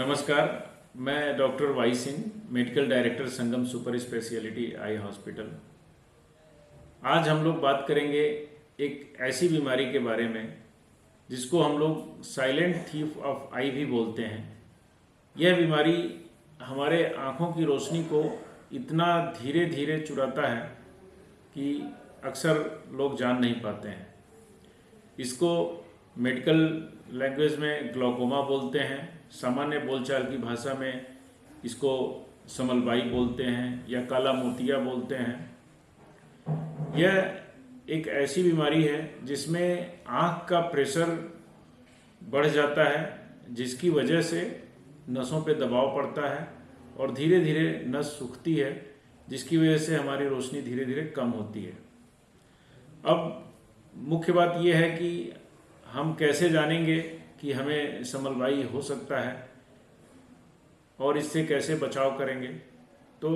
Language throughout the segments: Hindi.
नमस्कार, मैं doctor Y Singh, medical director Sangam super speciality eye hospital. आज हम लोग बात करेंगे एक ऐसी बीमारी के बारे में जिसको हम लोग साइलेंट थीफ ऑफ आई भी बोलते हैं। यह बीमारी हमारे आँखों की रोशनी को इतना धीरे धीरे चुराता है कि अक्सर लोग जान नहीं पाते हैं। इसको मेडिकल लैंग्वेज में ग्लूकोमा बोलते हैं, सामान्य बोलचाल की भाषा में इसको समलबाई बोलते हैं या काला मोतिया बोलते हैं। यह एक ऐसी बीमारी है जिसमें आँख का प्रेशर बढ़ जाता है, जिसकी वजह से नसों पे दबाव पड़ता है और धीरे धीरे नस सूखती है, जिसकी वजह से हमारी रोशनी धीरे धीरे कम होती है। अब मुख्य बात यह है कि हम कैसे जानेंगे कि हमें समलबाई हो सकता है और इससे कैसे बचाव करेंगे। तो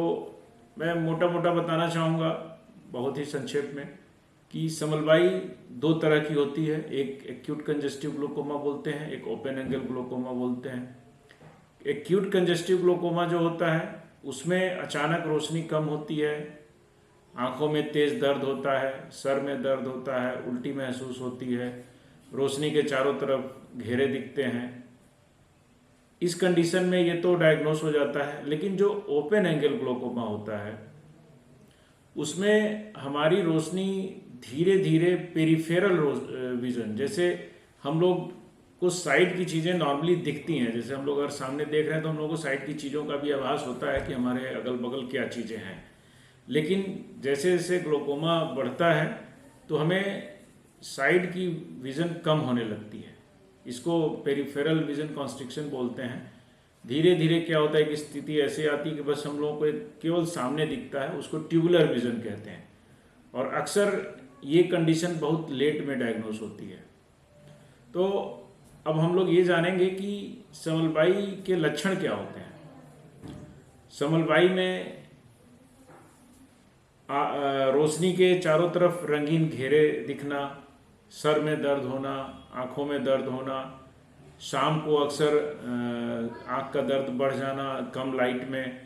मैं मोटा मोटा बताना चाहूँगा बहुत ही संक्षेप में कि समलबाई दो तरह की होती है। एक एक्यूट कंजेस्टिव ग्लूकोमा बोलते हैं, एक ओपन एंगल ग्लूकोमा बोलते हैं। एक्यूट कंजेस्टिव ग्लूकोमा जो होता है उसमें अचानक रोशनी कम होती है, आँखों में तेज़ दर्द होता है, सर में दर्द होता है, उल्टी महसूस होती है, रोशनी के चारों तरफ घेरे दिखते हैं। इस कंडीशन में ये तो डायग्नोस हो जाता है। लेकिन जो ओपन एंगल ग्लूकोमा होता है उसमें हमारी रोशनी धीरे धीरे पेरिफेरल विजन, जैसे हम लोग को साइड की चीज़ें नॉर्मली दिखती हैं, जैसे हम लोग अगर सामने देख रहे हैं तो हम लोगों को साइड की चीज़ों का भी आभास होता है कि हमारे अगल बगल क्या चीज़ें हैं। लेकिन जैसे जैसे ग्लूकोमा बढ़ता है तो हमें साइड की विज़न कम होने लगती है। इसको पेरिफेरल विज़न कॉन्स्ट्रिक्शन बोलते हैं। धीरे धीरे क्या होता है कि स्थिति ऐसे आती है कि बस हम लोगों को केवल सामने दिखता है, उसको ट्यूबुलर विज़न कहते हैं। और अक्सर ये कंडीशन बहुत लेट में डायग्नोस होती है। तो अब हम लोग ये जानेंगे कि समलबाई के लक्षण क्या होते हैं। समलबाई में रोशनी के चारों तरफ रंगीन घेरे दिखना, सर में दर्द होना, आँखों में दर्द होना, शाम को अक्सर आँख का दर्द बढ़ जाना कम लाइट में,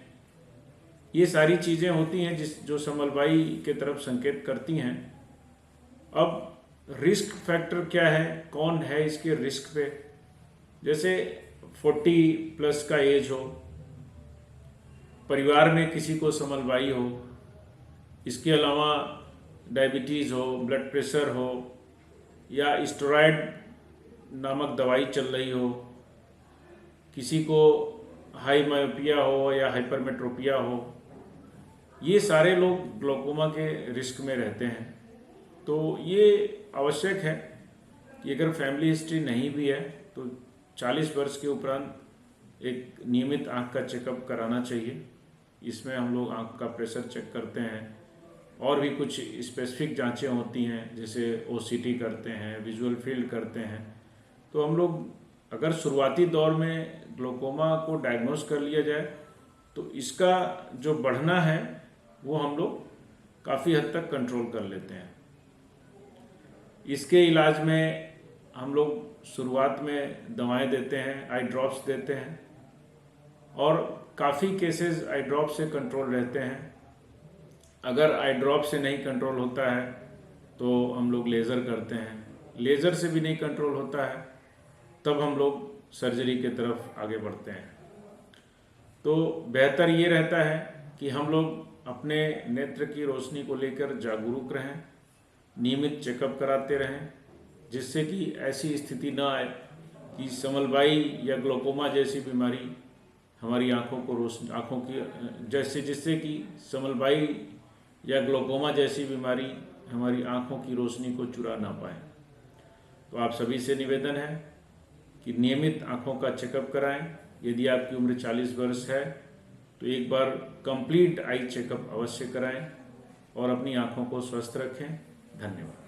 ये सारी चीज़ें होती हैं जो समलबाई के तरफ संकेत करती हैं। अब रिस्क फैक्टर क्या है, कौन है इसके रिस्क पे, जैसे 40+ का एज हो, परिवार में किसी को समलबाई हो, इसके अलावा डायबिटीज़ हो, ब्लड प्रेशर हो या स्टेरॉयड नामक दवाई चल रही हो, किसी को हाई मायोपिया हो या हाइपरमेट्रोपिया हो, ये सारे लोग ग्लूकोमा के रिस्क में रहते हैं। तो ये आवश्यक है कि अगर फैमिली हिस्ट्री नहीं भी है तो 40 वर्ष के उपरांत एक नियमित आँख का चेकअप कराना चाहिए। इसमें हम लोग आँख का प्रेशर चेक करते हैं और भी कुछ स्पेसिफिक जांचें होती हैं, जैसे ओसीटी करते हैं, विजुअल फील्ड करते हैं। तो हम लोग अगर शुरुआती दौर में ग्लूकोमा को डायग्नोस कर लिया जाए तो इसका जो बढ़ना है वो हम लोग काफ़ी हद तक कंट्रोल कर लेते हैं। इसके इलाज में हम लोग शुरुआत में दवाएं देते हैं, आई ड्रॉप्स देते हैं, और काफ़ी केसेस आई ड्रॉप से कंट्रोल रहते हैं। अगर आई ड्रॉप से नहीं कंट्रोल होता है तो हम लोग लेज़र करते हैं, लेज़र से भी नहीं कंट्रोल होता है तब हम लोग सर्जरी के तरफ आगे बढ़ते हैं। तो बेहतर ये रहता है कि हम लोग अपने नेत्र की रोशनी को लेकर जागरूक रहें, नियमित चेकअप कराते रहें, जिससे कि ऐसी स्थिति ना आए कि समलबाई या ग्लूकोमा जैसी बीमारी हमारी आँखों की जिससे कि समलबाई या ग्लूकोमा जैसी बीमारी हमारी आँखों की रोशनी को चुरा ना पाए। तो आप सभी से निवेदन है कि नियमित आँखों का चेकअप कराएं। यदि आपकी उम्र 40 वर्ष है तो एक बार कंप्लीट आई चेकअप अवश्य कराएं और अपनी आँखों को स्वस्थ रखें। धन्यवाद।